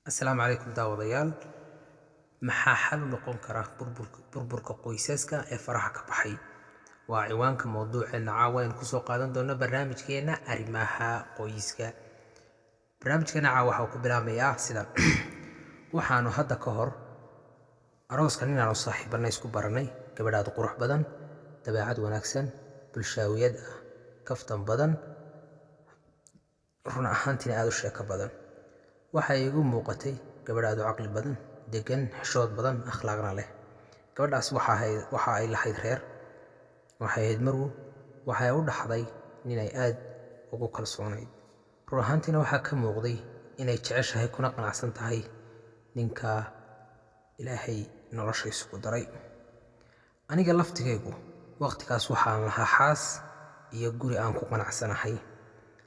السلام عليكم daawadayaal maxaa xal u noqon kara burburka qoysaska ee faraha ka baxay waa ciwaanka mowduuceena caawa aan ku soo qaadan doono barnaamijkeena arrimaha qoyska barnaamijkeena caawa waxa uu ku bilaabmayaa sidan waxaanu hadda ka hor arooska nin aan saaxiibana isku baranay gabadhaad qurux badan dabeecad wanaagsan bulshaawiyad ah kaftan badan run ahaantina aad u sheeko badan waxa igu muuqatay gabadhaad u caqli badan degan xishood badan akhlaaqna leh gabadhaas waxa ay lahayd reer waxay ahayd marwo waxay u dhaxday ninay aad ugu kalsoonayd run ahaantina waxaa ka muuqday inay jeceshahay kuna qanacsan tahay ninka ilaahay nolosha isugu daray aniga laftigaygu waqtigaas waxaan lahaa xaas iyo guri aan ku qanacsanahay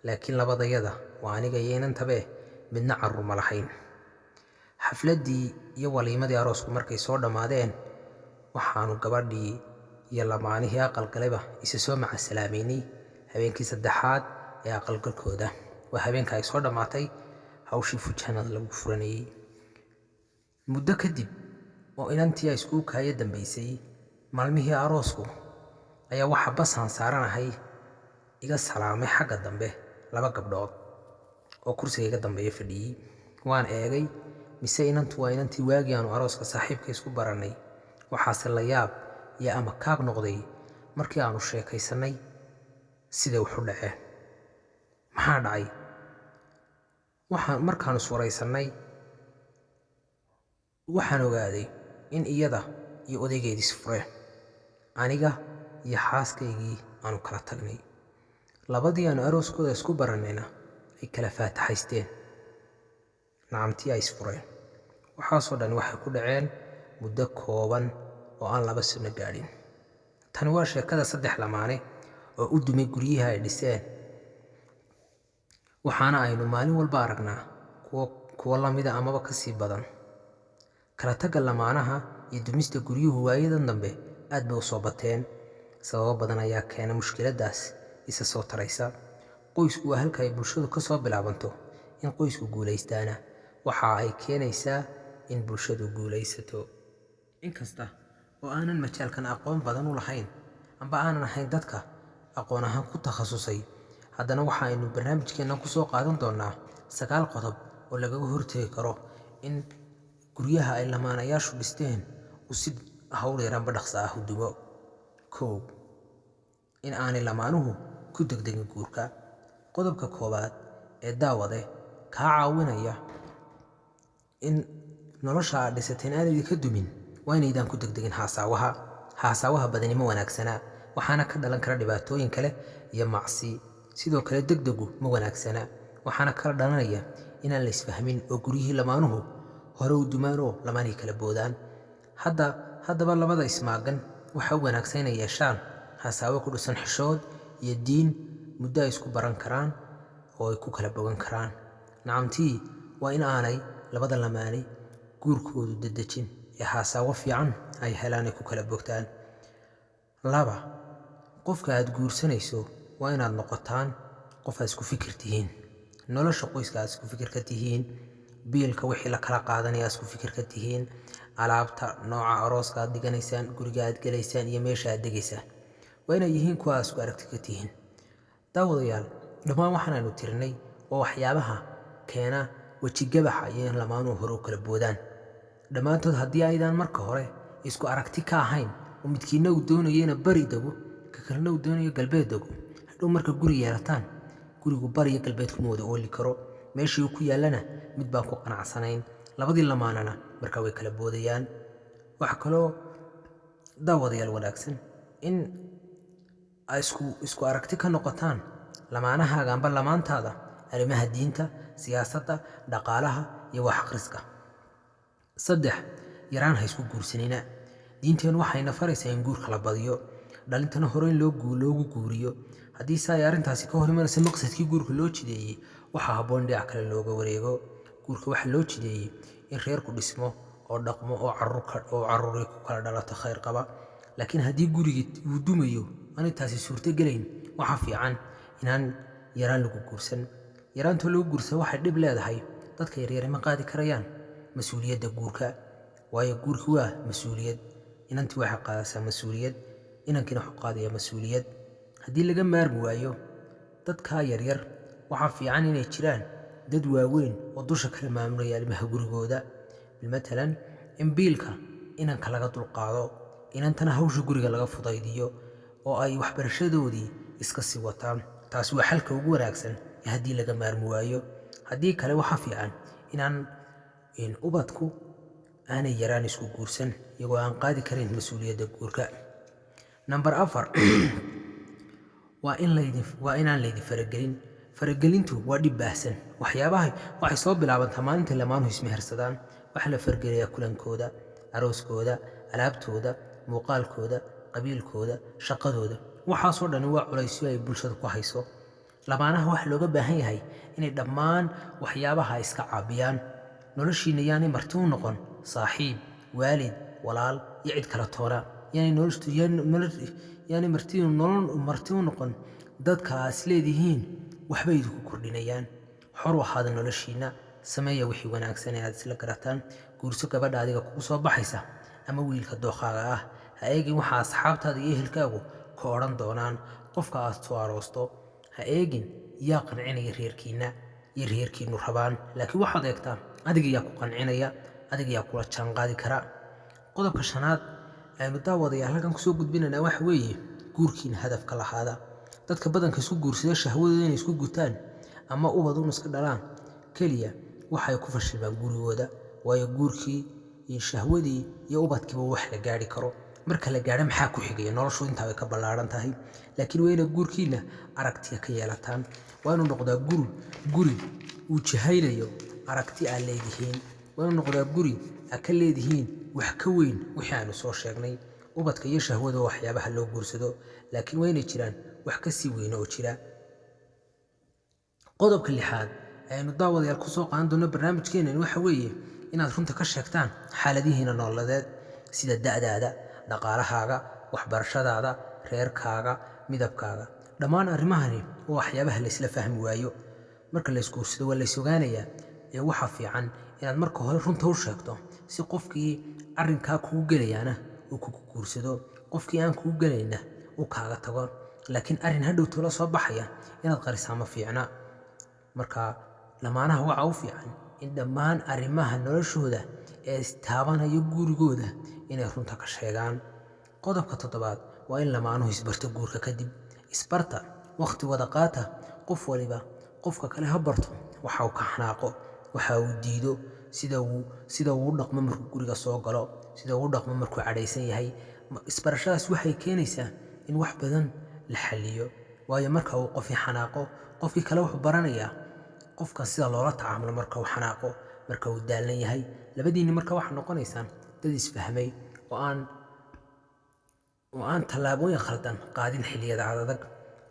laakiin labadayada waa aniga yeynantabe midna carruur ma lahayn xafladii iyo waliimadii aroosku markay soo dhammaadeen waxaanu gabadhii iyo lamaanihii aqalgalayba isa soo macasalaameynay habeenkii saddexaad ee aqalgalkooda waa habeenka ay soo dhammaatay hawshii fujaanada lagu furanayey muddo kadib oo inantii ay iskugu kaaya dambaysay maalmihii aroosku ayaa waxa basaan saaranahay iga salaamay xagga dambe laba gabdhood oo kursiga iga dambeeya fadhiyey waan eegay mise inantu waa inantii waagii aanu arooska saaxiibka isku barannay waxaase la yaab iyo ama kaag noqday markii aanu sheekaysanay siday wax u dhaceen maxaa dhacay markaanu iswaraysannay waxaan ogaaday in iyada iyo odaygeedii isfureen aniga iyo xaaskaygii aanu kala tagnay labadii aanu arooskooda isku barannayna ay kala faataxaysteen nacamtii ay isfureen waxaasoo dhan waxay ku dhaceen muddo kooban oo aan 2 sano gaadhin tani waa sheekada 3 lamaane oo u dumay guryaha ay dhiseen waxaana aynu maalin walba aragnaa kuwa lamida amaba ka sii badan kala tagga lamaanaha iyo dumista guryuhu waayadan dambe aad bay u soo bateen sababo badan ayaa keena mushkiladaas isa soo taraysa qoysku waa halka ay bulshadu ka soo bilaabanto in qoysku guulaystaana waxa ay keenaysaa in bulshadu guulaysato inkasta oo aanan majaalkan aqoon badan u lahayn amba aanan ahayn dadka aqoon ahaan ku takhasusay haddana waxa aynu barnaamijkeena ku soo qaadan doonaa 9 qodob oo lagaga hortagi karo in guryaha ay lamaanayaashu dhisteen uu si hawl yaranba dhaqso ah u dumo 1 in aanay lamaanuhu ku degdegin guurka qodobka koowaad ee daawade ka caawinaya in nolosha aad dhisateen aanay ka dumin waa inaydaan ku degdegin haasawaha badani ma wanaagsana waxaana ka dhalan kara dhibaatooyin kale iyo macsi sidoo kale degdegu ma wanaagsana waxaana kala dhalanaya inaan la isfahmin oo guryihii lamaanuhu hore u dumaanoo lamaanihii kala boodaan haddaba labada ismaagan waxa u wanaagsan inay yeeshaan haasawo ku dhisan xishood iyo diin muddo ay isku baran karaan oo ay ku kala bogan karaan nacamtii waa in aanay labada lamaane guurkoodu dedejin ee haasawo fiican ay helaan ay ku kala bogtaan 2 qofka aad guursanayso waa inaad noqotaan qof aad isku fikir tihiin nolosha qoyska aad isku fikir ka tihiin biilka wixii la kala qaadanaya aad isku fikir ka tihiin alaabta nooca arooska aad dhiganaysaan guriga aad gelaysaan iyo meesha aad degaysaan waa inay yihiin kuwa aad isku aragti ka tihiin daawadayaal dhammaan waxaan aynu tirinay oo waxyaabaha keena wejigabaxa iyo in lamaanuhu hore u kala boodaan dhammaantood haddii aydan marka hore isku aragti ka ahayn oo midkiina uu doonayena bari dego ka kalena uu doonayo galbeed dego hadhow marka guri yeelataan gurigu bari iyo galbeed kuma wada ooli karo meeshii uu ku yaallana mid baan ku qanacsanayn labadii lamaanana marka way kala boodayaan waxa kaloo daawadayaal wanaagsan in ay isku aragti ka noqotaan lamaanahaaga amba lamaantaada arrimaha diinta siyaasadda dhaqaalaha iyo wax akhriska 3 yaraan ha isku guursanina diinteenu waxayna faraysaa in guurka la badiyo dhalintana hore in loogu guuriyo haddii ay arrintaasi ka hor imanaysa maqsadkii guurka loo jideeyey waxaa habboon dhinac kale looga wareego guurka waxa loo jideeyey in reerku dhismo oo dhaqmo oo carruuri ku kala dhalato khayr qaba laakiin haddii gurigii uu dumayo aanay taasi suurtogelayn waxa fiican inaan yaraan lagu guursan yaraantoo lagu guursan waxay dhib leedahay dadka yaryar ma qaadi karayaan mas-uuliyadda guurka, waayo guurku waa mas-uuliyad. inantii waxay qaadaysaa mas-uuliyad, inankiina wuxuu qaadayaa mas-uuliyad. haddii laga maarmi waayo dadkaa yaryar, waxaa fiican inay jiraan dad waaweyn oo dusha kala maamulaya ilmaha gurigooda. bilmatalan in biilka inanka laga dulqaado, inantana hawsha guriga laga fudaydiyo oo ay waxbarashadoodii iska sii wataan. taasi waa xalka ugu wanaagsan haddii laga maarmi waayo. haddii kale waxaa fiican inaan ubadku aanay yaraan isku guursan iyagoo aan qaadi karin mas-uuliyadda guurka. number 4 waa inaan laydin faragelin. faragelintu waa dhib baahsan. waxay soo bilaabantaa maalinta lamaanuhu ismehersadaan. waxaa la fargelayaa kulankooda, arooskooda, alaabtooda, muuqaalkooda, qabiilkooda, shaqadooda. waxaasoo dhani waa culaysyo ay bulshada ku hayso. lamaanaha waxaa looga baahan yahay inay dhammaan waxyaabaha iska caabiyaan. noloshiina yaanay marti u noqon saaxiib, waalid, walaal iyo cid kala toona. yaanay marti u noqon dadka aad isleedihiin waxbay idinku kordhinayaan. xor u ahaada noloshiina, sameeya wixii wanaagsan ee aad isla garataan. guurso gabadha adiga kugu soo baxaysa ama wiilka dookhaaga ah. ha eegin waxa asxaabtaada iyo ehelkaagu ka odhan doonaan qofka aad soo aroosto. ha eegin yaa qancinaya reerkiinna iyo reerkiinnu rabaan, laakiin waxaad eegtaan adiga yaa ku qancinaya, adiga yaa kula jaanqaadi kara. qodobka 5aad aynu daawadayaal halkan kusoo gudbinaynaa waxa weeye guurkiina hadafka lahaada. dadka badanka isku guursada shahwadooda inay isku gutaan ama ubadun iska dhalaan keliya waxay ku fashilmaan gurigooda, waayo guurkii iyo shahwadii iyo ubadkiiba wax la gaari karo. marka la gaadho maxaa ku xigaya? noloshu intaa way ka ballaaran tahay. laakiin waa inaad guurkiina aragtiya ka yeelataan. waa inuu noqdaa guri uu jahaynayo aragti aad leedihiin. waa inuu noqdaa guri aad ka leedihiin wax ka weyn wixii aanu soo sheegnay. ubadka iyo shahwada waa waxyaabaha loo guursado, laakiin waa inay jiraan wax ka sii weyn oo jira. qodobka 6aad aynu daawadayaal ku soo qaadan doono barnaamijkeenani waxa weeye inaad runta ka sheegtaan xaaladihiina nololeed, sida da'daada, dhaqaalahaaga, waxbarashadaada, reerkaaga, midabkaaga. dhammaan arrimahani waa waxyaabaha laysla fahmi waayo. marka laysguursado waa lays ogaanayaa, ee waxaa fiican inaad marka hore runta u sheegto si qofkii arrinkaa kugu gelayaana uu kugu guursado, qofkii aan kugu gelayna uu kaaga tago. laakiin arrin hadhowto la soo baxaya inaad qarisaa ma fiicna. marka lamaanaha waxaa u fiican in dhammaan arrimaha noloshooda ee istaabanayo gurigooda inay runta ka sheegaan. qodobka 7aad waa in lamaanuhu isbarto guurka kadib. isbarta, waqti wada qaata. qof waliba qofka kale ha barto waxa uu ka xanaaqo, waxa uu diido, sida uu u dhaqmo markuu guriga soo galo, sida uu u dhaqmo markuu cadhaysan yahay. isbarashadaas waxay keenaysaa in wax badan la xalliyo, waayo marka uu qofii xanaaqo, qofkii kale wuxuu baranayaa qofka sida loola tacaamulo marka uu xanaaqo, marka uu daalan yahay. labadiinni marka waxaa noqonaysaan dad isfahmay oo aan tallaabooyin khaldan qaadin xilliyada adag.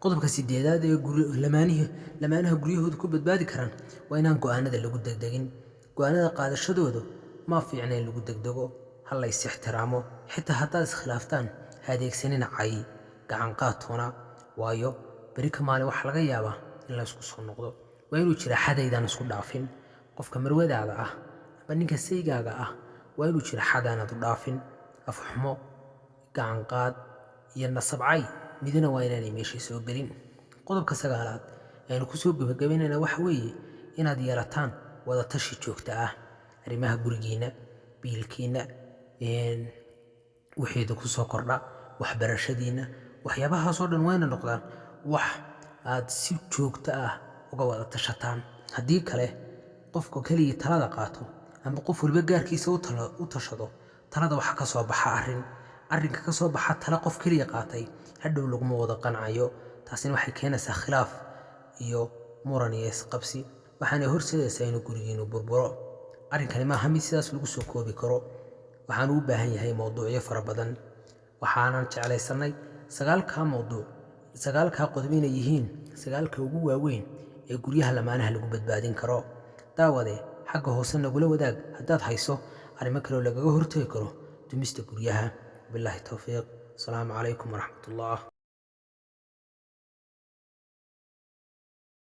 qodobka 8aad ee lamaanaha guryahooda ku badbaadi karaan waa inaan go'aanada lagu degdegin. go'aanada qaadashadooda ma fiicna in lagu degdego. ha la is ixtiraamo. xitaa haddaad iskhilaaftaan ha adeegsanina cay, gacan qaatoona, waayo beri ka maalin waxaa laga yaabaa in la isku soo noqdo. waa inuu jiraa xadaydaan isku dhaafin. qofka marwadaada ah ama ninka saygaaga ah waa inuu jira xadaanaad u dhaafin. afxumo, gacan qaad iyo nasabcay midna waa inaanay meesha soo gelin. qodobka 9aad aynu kusoo gabagabaynaynaa waxa weeye inaad yeelataan wada tashi joogta ah. arrimaha gurigiina, biilkiina, wixiida ku soo kordha, waxbarashadiina, waxyaabahaasoo dhan waa ina noqdaan wax aad si joogta ah uga wada tashataan. haddii kale qofka keligii talada qaato ama qof walba gaarkiisa u tashado, talada waxa ka soo baxa arrinka ka soo baxa tala qof keliya qaatay hadhow laguma wada qancayo. taasina waxay keenaysaa khilaaf iyo muran iyo isqabsi, waxaana horseedaysaa inuu gurigiinu burburo. arrinkani maaha mid sidaas lagu soo koobi karo. waxaan u baahan yahay mowduucyo fara badan. waxaanan jeclaysanay 9kaa qodob inay yihiin 9ka ugu waaweyn ee guryaha lamaanaha lagu badbaadin karo. daawade xagga hoose nagula wadaag haddaad hayso arrimo kaloo lagaga hortagi karo dumista guryaha. بالله التوفيق. السلام عليكم ورحمة الله.